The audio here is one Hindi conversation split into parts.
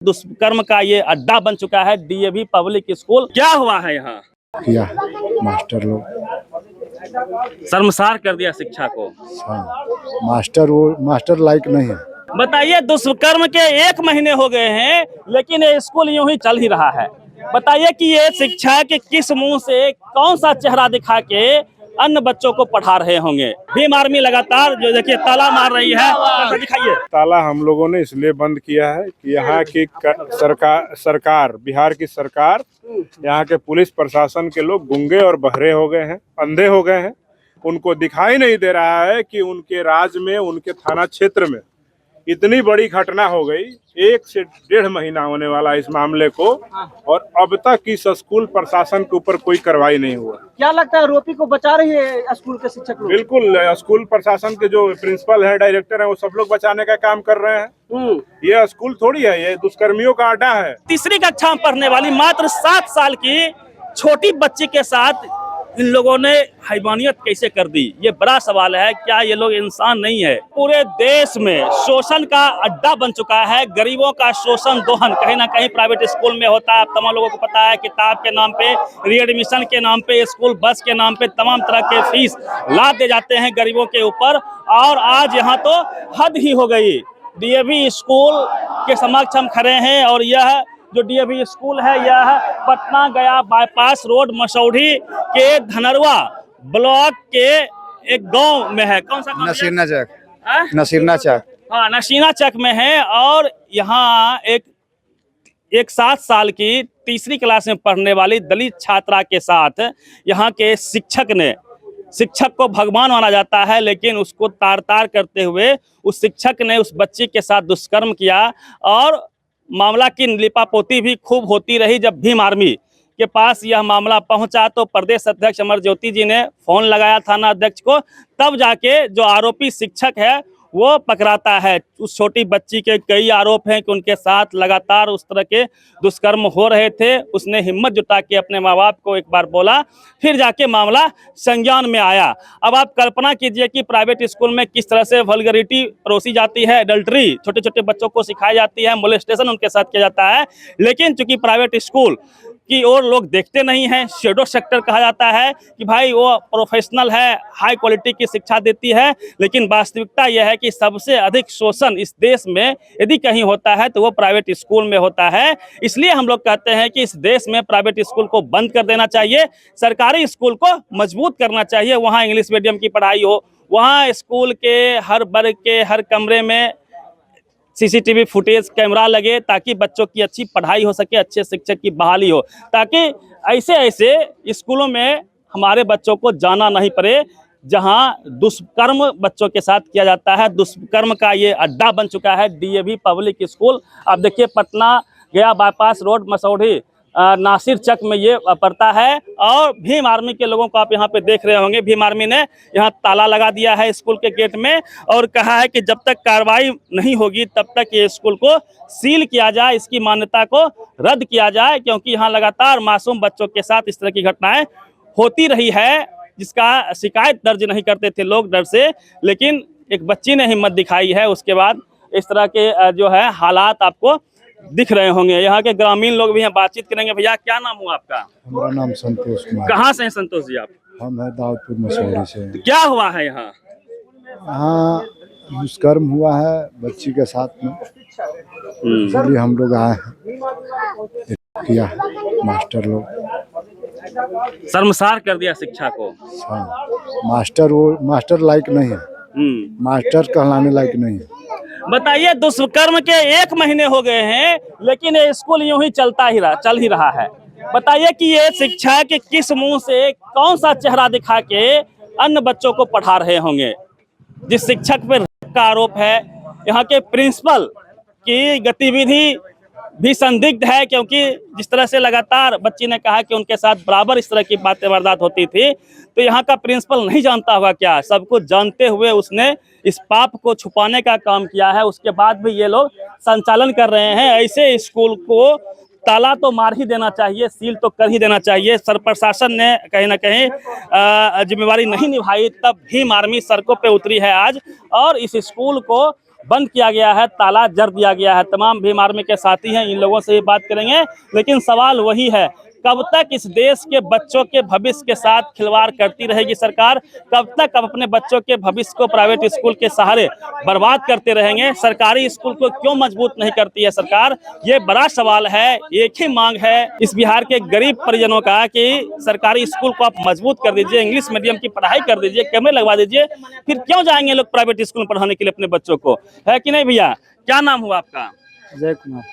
दुष्कर्म का ये अड्डा बन चुका है डीएवी पब्लिक स्कूल। क्या हुआ है यहाँ? किया मास्टर लोग शर्मसार कर दिया शिक्षा को। मास्टर लायक नहीं है। बताइए, दुष्कर्म के 1 महीने हो गए हैं लेकिन ये स्कूल यूं ही चल ही रहा है। बताइए कि ये शिक्षा के किस मुंह से कौन सा चेहरा दिखा के अन्य बच्चों को पढ़ा रहे होंगे। भीम आर्मी लगातार जो देखिए ताला मार रही है, दिखाइए। ताला हम लोगों ने इसलिए बंद किया है कि यहाँ की सरकार बिहार की सरकार, यहाँ के पुलिस प्रशासन के लोग गूंगे और बहरे हो गए हैं, अंधे हो गए हैं। उनको दिखाई नहीं दे रहा है कि उनके राज्य में, उनके थाना क्षेत्र में इतनी बड़ी घटना हो गई। 1 से 1.5 महीना होने वाला इस मामले को, और अब तक इस स्कूल प्रशासन के ऊपर कोई कार्रवाई नहीं हुआ। क्या लगता है आरोपी को बचा रही है स्कूल के शिक्षक लोग? बिल्कुल, स्कूल प्रशासन के जो प्रिंसिपल है, डायरेक्टर है, वो सब लोग बचाने का काम कर रहे हैं। ये स्कूल थोड़ी है, ये दुष्कर्मियों का अड्डा है। तीसरी कक्षा में पढ़ने वाली मात्र 7 साल की छोटी बच्ची के साथ इन लोगों ने हैवानियत कैसे कर दी, ये बड़ा सवाल है। क्या ये लोग इंसान नहीं है? पूरे देश में शोषण का अड्डा बन चुका है। गरीबों का शोषण दोहन कहीं ना कहीं प्राइवेट स्कूल में होता है। आप तमाम लोगों को पता है, किताब के नाम पे, रीएडमिशन के नाम पे, स्कूल बस के नाम पे तमाम तरह के फीस लाद दे जाते हैं गरीबों के ऊपर। और आज यहाँ तो हद ही हो गई। डीएवी स्कूल के समक्ष हम खड़े हैं और यह जो डीएवी स्कूल है यह पटना गया बाईपास रोड मसौढ़ी के धनरवा ब्लॉक के एक गांव में है। कौन सा गांव? नसीरना चक। हाँ, नसीना चक में है। और यहाँ एक 7 साल की तीसरी क्लास में पढ़ने वाली दलित छात्रा के साथ यहाँ के शिक्षक को भगवान माना जाता है, लेकिन उसको तार तार करते हुए उस शिक्षक ने उस बच्ची के साथ दुष्कर्म किया। और मामला की लिपापोती भी खूब होती रही। जब भीम आर्मी के पास यह मामला पहुंचा तो प्रदेश अध्यक्ष अमर ज्योति जी ने फोन लगाया थाना अध्यक्ष को, तब जाके जो आरोपी शिक्षक है वो पकड़ाता है। उस छोटी बच्ची के कई आरोप हैं कि उनके साथ लगातार उस तरह के दुष्कर्म हो रहे थे। उसने हिम्मत जुटा के अपने माँ बाप को एक बार बोला, फिर जाके मामला संज्ञान में आया। अब आप कल्पना कीजिए कि प्राइवेट स्कूल में किस तरह से वल्गरिटी परोसी जाती है, एडल्ट्री छोटे छोटे बच्चों को सिखाई जाती है, मोलेस्टेशन उनके साथ किया जाता है। लेकिन चूंकि प्राइवेट स्कूल की ओर लोग देखते नहीं हैं, शेडो सेक्टर कहा जाता है कि भाई वो प्रोफेशनल है, हाई क्वालिटी की शिक्षा देती है। लेकिन वास्तविकता यह है कि सबसे अधिक शोषण इस देश में यदि कहीं होता है तो वो प्राइवेट स्कूल में होता है। इसलिए हम लोग कहते हैं कि इस देश में प्राइवेट स्कूल को बंद कर देना चाहिए, सरकारी स्कूल को मजबूत करना चाहिए। वहाँ इंग्लिश मीडियम की पढ़ाई हो, वहाँ स्कूल के हर वर्ग के हर कमरे में सीसीटीवी फुटेज कैमरा लगे, ताकि बच्चों की अच्छी पढ़ाई हो सके, अच्छे शिक्षक की बहाली हो, ताकि ऐसे स्कूलों में हमारे बच्चों को जाना नहीं पड़े जहां दुष्कर्म बच्चों के साथ किया जाता है। दुष्कर्म का ये अड्डा बन चुका है डीएवी पब्लिक स्कूल। आप देखिए, पटना गया बाईपास रोड मसौढ़ी नासिर चक में ये पड़ता है। और भीम आर्मी के लोगों को आप यहाँ पे देख रहे होंगे, भीम आर्मी ने यहाँ ताला लगा दिया है स्कूल के गेट में और कहा है कि जब तक कार्रवाई नहीं होगी तब तक ये स्कूल को सील किया जाए, इसकी मान्यता को रद्द किया जाए, क्योंकि यहाँ लगातार मासूम बच्चों के साथ इस तरह की घटनाएं होती रही है, जिसका शिकायत दर्ज नहीं करते थे लोग डर से। लेकिन एक बच्ची ने हिम्मत दिखाई है, उसके बाद इस तरह के जो है हालात आपको दिख रहे होंगे। यहाँ के ग्रामीण लोग भी हैं, बातचीत करेंगे। भैया, क्या नाम हुआ आपका? हमारा नाम संतोष कुमार। कहाँ से हैं संतोष जी आप? हम है दाऊदपुर मसौढ़ी से। क्या हुआ है यहाँ? हाँ, दुष्कर्म हुआ है बच्ची के साथ में, इसलिए हम लोग आए हैं। किया मास्टर लोग शर्मसार कर दिया शिक्षा को। मास्टर लायक नहीं है। मास्टर कहलाने लायक नहीं है। बताइए, दुष्कर्म के 1 महीने हो गए हैं लेकिन ये स्कूल यूं ही चल ही रहा है। बताइए कि ये शिक्षा के किस मुंह से कौन सा चेहरा दिखा के अन्य बच्चों को पढ़ा रहे होंगे। जिस शिक्षक पर का आरोप है, यहाँ के प्रिंसिपल की गतिविधि भी संदिग्ध है, क्योंकि जिस तरह से लगातार बच्ची ने कहा कि उनके साथ बराबर इस तरह की बातें वारदात होती थी, तो यहाँ का प्रिंसिपल नहीं जानता होगा क्या? सब कुछ जानते हुए उसने इस पाप को छुपाने का काम किया है। उसके बाद भी ये लोग संचालन कर रहे हैं। ऐसे स्कूल को ताला तो मार ही देना चाहिए, सील तो कर ही देना चाहिए। सर प्रशासन ने कहीं ना कहीं जिम्मेवारी नहीं निभाई, तब भीम आर्मी सड़कों पे उतरी है आज और इस स्कूल को बंद किया गया है, ताला जड़ दिया गया है। तमाम भीम आर्मी के साथी हैं, इन लोगों से भी बात करेंगे, लेकिन सवाल वही है, कब तक इस देश के बच्चों के भविष्य के साथ खिलवाड़ करती रहेगी सरकार? कब तक अब अपने बच्चों के भविष्य को प्राइवेट स्कूल के सहारे बर्बाद करते रहेंगे? सरकारी स्कूल को क्यों मजबूत नहीं करती है सरकार? ये बड़ा सवाल है। एक ही मांग है इस बिहार के गरीब परिजनों का कि सरकारी स्कूल को आप मजबूत कर दीजिए, इंग्लिश मीडियम की पढ़ाई कर दीजिए, कैमरे लगवा दीजिए, फिर क्यों जाएंगे लोग प्राइवेट स्कूल में पढ़ाने के लिए अपने बच्चों को? है कि नहीं भैया? क्या नाम हुआ आपका? जय कुमार।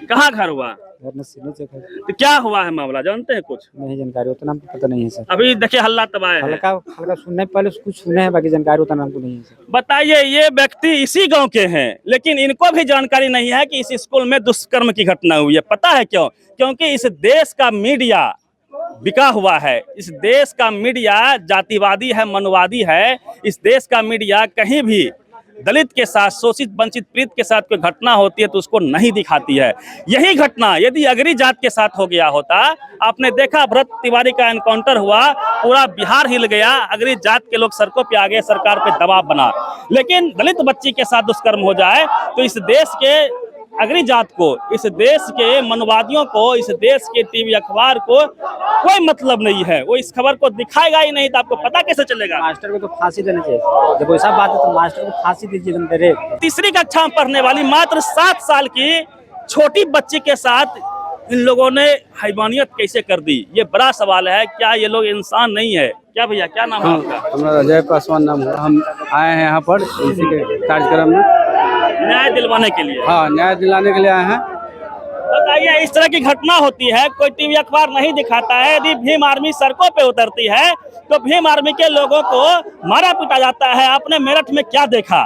कहाँ घर हुआ? घर नसीब से तो क्या हुआ है मामला, जानते हैं कुछ? नहीं जानकारी उतना हमको पता नहीं है सर। अभी देखिए हल्ला तबाह है। हल्का हल्का सुनने पहले कुछ सुने हैं, बाकी जानकारी उतना हमको नहीं है सर। बताइए, ये व्यक्ति इसी गांव के हैं, लेकिन इनको भी जानकारी नहीं है कि इस स्कूल में दुष्कर्म की घटना हुई है। पता है क्यों? क्योंकि इस देश का मीडिया बिका हुआ है। इस देश का मीडिया जातिवादी है, मनवादी है। इस देश का मीडिया कहीं भी दलित के साथ, शोषित वंचित पीड़ित के साथ कोई घटना होती है तो उसको नहीं दिखाती है। यही घटना यदि अगरी जात के साथ हो गया होता, आपने देखा भरत तिवारी का एनकाउंटर हुआ, पूरा बिहार हिल गया, अगरी जात के लोग सड़कों पे आ गए, सरकार पे दबाव बना। लेकिन दलित बच्ची के साथ दुष्कर्म हो जाए तो इस देश के अगरी जात को, इस देश के मनवादियों को, इस देश के टीवी अखबार को कोई मतलब नहीं है। वो इस खबर को दिखाएगा ही नहीं, तो आपको पता कैसे चलेगा? मास्टर को तो फांसी देनी चाहिए। जब वैसा बात है तो मास्टर को फांसी दीजिए एकदम डायरेक्ट। तीसरी कक्षा में पढ़ने वाली मात्र 7 साल की छोटी बच्ची के साथ इन लोगों ने हैवानियत कैसे कर दी? ये बड़ा सवाल है। क्या ये लोग इंसान नहीं है क्या? भैया क्या नाम है आपका? हमारा अजय पासवान नाम है। हम आए हैं यहाँ पर इसी के कार्यक्रम में न्याय दिलवाने के लिए। हाँ, न्याय दिलाने के लिए आए हैं। बताइए, इस तरह की घटना होती है, कोई टीवी अखबार नहीं दिखाता है। यदि भीम आर्मी सड़कों पे उतरती है तो भीम आर्मी के लोगों को मारा पीटा जाता है। आपने मेरठ में क्या देखा?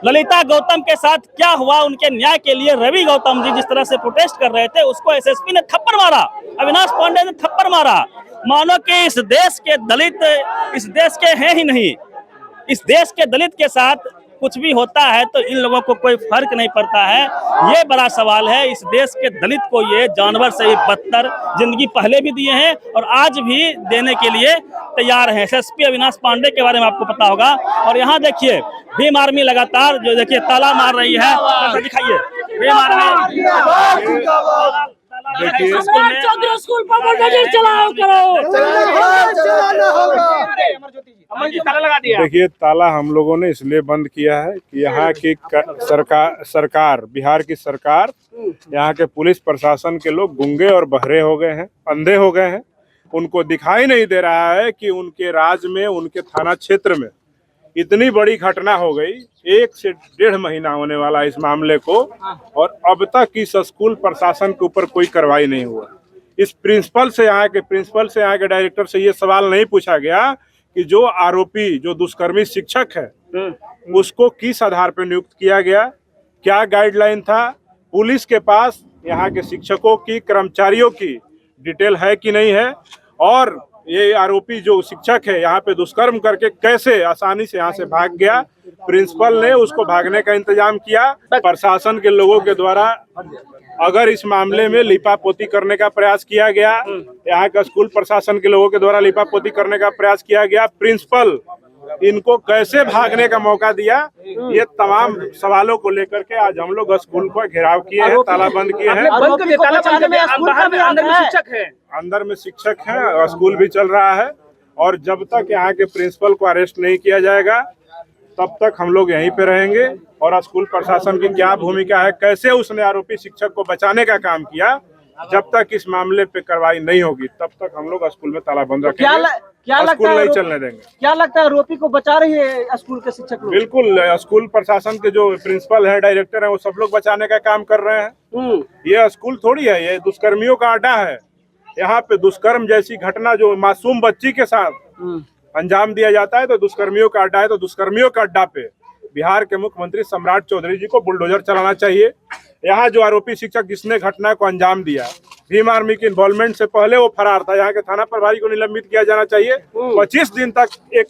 ललिता गौतम के साथ क्या हुआ? उनके न्याय के लिए रवि गौतम जी जिस तरह से प्रोटेस्ट कर रहे थे, उसको एसएसपी ने थप्पड़ मारा, अविनाश पांडे ने थप्पड़ मारा। मानो कि इस देश के दलित इस देश के हैं ही नहीं। इस देश के दलित के साथ कुछ भी होता है तो इन लोगों को कोई फर्क नहीं पड़ता है। ये बड़ा सवाल है। इस देश के दलित को ये जानवर से ही बदतर जिंदगी पहले भी दिए हैं और आज भी देने के लिए तैयार हैं। एसएसपी अविनाश पांडे के बारे में आपको पता होगा। और यहाँ देखिए, भीम आर्मी लगातार जो देखिए ताला मार रही है। दिखाइए, भीम आर्मी देखिए स्कूल पर नजर चलाओ करो। देखिए, ताला हम लोगों ने इसलिए बंद किया है कि यहाँ की सरकार बिहार की सरकार, यहाँ के पुलिस प्रशासन के लोग गूंगे और बहरे हो गए हैं, अंधे हो गए हैं। उनको दिखाई नहीं दे रहा है कि उनके राज्य में, उनके थाना क्षेत्र में इतनी बड़ी घटना हो गई। 1 से 1.5 महीना होने वाला इस मामले को, और अब तक इस स्कूल प्रशासन के ऊपर कोई कार्रवाई नहीं हुआ। इस प्रिंसिपल से, यहाँ के डायरेक्टर से ये सवाल नहीं पूछा गया कि जो आरोपी, जो दुष्कर्मी शिक्षक है, उसको किस आधार पर नियुक्त किया गया, क्या गाइडलाइन था, पुलिस के पास यहाँ के शिक्षकों की, कर्मचारियों की डिटेल है कि नहीं है, और ये आरोपी जो शिक्षक है यहाँ पे दुष्कर्म करके कैसे आसानी से यहाँ से भाग गया। प्रिंसिपल ने उसको भागने का इंतजाम किया। प्रशासन के लोगों के द्वारा अगर इस मामले में लिपापोती करने का प्रयास किया गया, यहाँ का स्कूल प्रशासन के लोगों के द्वारा लिपापोती करने का प्रयास किया गया, प्रिंसिपल इनको कैसे भागने का मौका दिया, ये तमाम सवालों को लेकर के आज हम लोग स्कूल को घेराव किए हैं, ताला बंद किए हैं। अंदर में शिक्षक हैं, स्कूल भी चल रहा है, और जब तक यहाँ के प्रिंसिपल को अरेस्ट नहीं किया जाएगा तब तक हम लोग यहीं पे रहेंगे। और स्कूल प्रशासन की क्या भूमिका है, कैसे उसने आरोपी शिक्षक को बचाने का काम किया, जब तक इस मामले पे कार्रवाई नहीं होगी तब तक हम लोग स्कूल में ताला बंद रखेंगे। क्या स्कूल लगता है, नहीं चलने देंगे। क्या लगता है आरोपी को बचा रही है स्कूल के शिक्षक लोग? बिल्कुल, स्कूल प्रशासन के जो प्रिंसिपल है, डायरेक्टर है, वो सब लोग बचाने का काम कर रहे हैं। ये स्कूल थोड़ी है, ये दुष्कर्मियों का अड्डा है। यहाँ पे दुष्कर्म जैसी घटना जो मासूम बच्ची के साथ अंजाम दिया जाता है तो दुष्कर्मियों का अड्डा है। तो दुष्कर्मियों का अड्डा पे बिहार के मुख्यमंत्री सम्राट चौधरी जी को बुलडोजर चलाना चाहिए। यहाँ जो आरोपी शिक्षक जिसने घटना को अंजाम दिया, भीम आर्मी के इन्वॉल्वमेंट से पहले वो फरार था, यहाँ के थाना प्रभारी को निलंबित किया जाना चाहिए। 25 दिन तक एक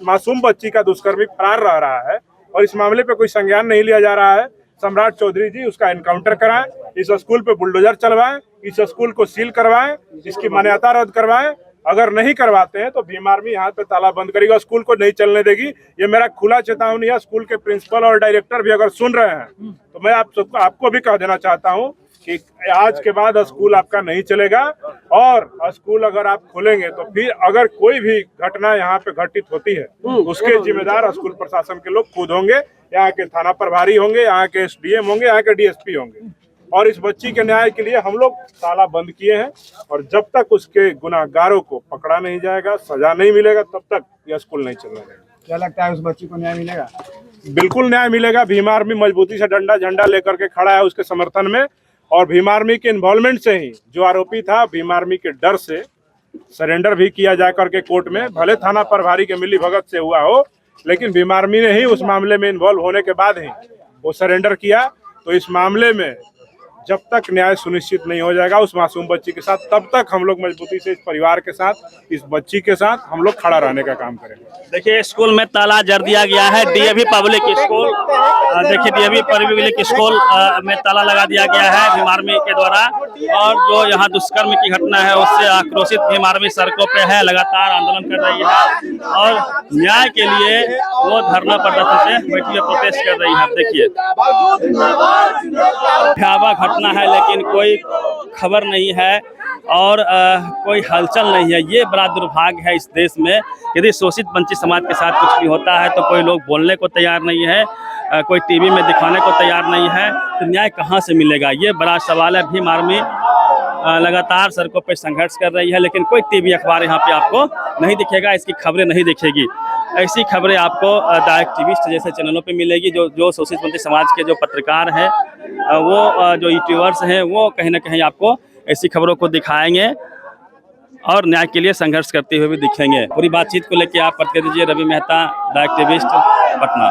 मासूम बच्ची का दुष्कर्मी फरार रह रहा है और इस मामले पे कोई संज्ञान नहीं लिया जा रहा है। सम्राट चौधरी जी उसका एनकाउंटर कराएं, इस स्कूल पे बुलडोजर चलवाएं, इस स्कूल को सील करवाएं, इसकी मान्यता रद्द करवाएं, अगर नहीं करवाते हैं तो भीम आर्मी यहाँ पे ताला बंद करेगी, स्कूल को नहीं चलने देगी। ये मेरा खुला चेतावनी है। स्कूल के प्रिंसिपल और डायरेक्टर भी अगर सुन रहे हैं तो मैं आपको भी कह देना चाहता हूँ कि आज के बाद स्कूल आपका नहीं चलेगा, और स्कूल अगर आप खोलेंगे तो फिर अगर कोई भी घटना यहाँ पे घटित होती है उसके जिम्मेदार स्कूल प्रशासन के लोग खुद होंगे। यहाँ के थाना प्रभारी होंगे, यहाँ के SDM होंगे, यहाँ के DSP होंगे। और इस बच्ची के न्याय के लिए हम लोग ताला बंद किए हैं, और जब तक उसके गुनाहगारों को पकड़ा नहीं जाएगा, सजा नहीं मिलेगा, तब तक यह स्कूल नहीं चलने देगा। क्या लगता है उस बच्ची को न्याय मिलेगा? बिल्कुल न्याय मिलेगा। भीम आर्मी मजबूती से डंडा झंडा लेकर के खड़ा है उसके समर्थन में, और भीम आर्मी के इन्वॉल्वमेंट से ही जो आरोपी था भीम आर्मी के डर से सरेंडर भी किया जा करके कोर्ट में, भले थाना प्रभारी के मिली भगत से हुआ हो, लेकिन भीम आर्मी ने ही उस मामले में इन्वॉल्व होने के बाद ही वो सरेंडर किया। तो इस मामले में जब तक न्याय सुनिश्चित नहीं हो जाएगा उस मासूम बच्ची के साथ, तब तक हम लोग मजबूती से इस परिवार के साथ, इस बच्ची के साथ हम लोग खड़ा रहने का काम करेंगे। देखिए स्कूल में ताला जड़ दिया गया है। DAV पब्लिक स्कूल, देखिए DAV पब्लिक स्कूल में ताला लगा दिया गया है भीम आर्मी के द्वारा। और जो यहाँ दुष्कर्म की घटना है उससे आक्रोशित भीम आर्मी सड़कों पे है, लगातार आंदोलन कर रही है और न्याय के लिए वो धरना प्रदर्शन पे बैठी है, प्रोटेस्ट कर रही है। आप देखिए भयावह घटना है, लेकिन कोई खबर नहीं है और कोई हलचल नहीं है। ये बड़ा दुर्भाग्य है इस देश में। यदि शोषित वंचित समाज के साथ कुछ भी होता है तो कोई लोग बोलने को तैयार नहीं है, कोई टीवी में दिखाने को तैयार नहीं है, तो न्याय कहाँ से मिलेगा? ये बड़ा सवाल है। भीम आर्मी लगातार सड़कों पर संघर्ष कर रही है, लेकिन कोई टीवी अखबार यहाँ पे आपको नहीं दिखेगा, इसकी खबरें नहीं दिखेगी। ऐसी खबरें आपको द एक्टिविस्ट जैसे चैनलों पे मिलेगी। जो शोषित वंचित समाज के जो पत्रकार हैं, वो जो यूट्यूबर्स हैं, वो कहीं ना कहीं आपको ऐसी खबरों को दिखाएंगे और न्याय के लिए संघर्ष करते हुए भी दिखेंगे। पूरी बातचीत को लेकर आप पत्र दीजिए। Ravi Mehta, the activist, Patna.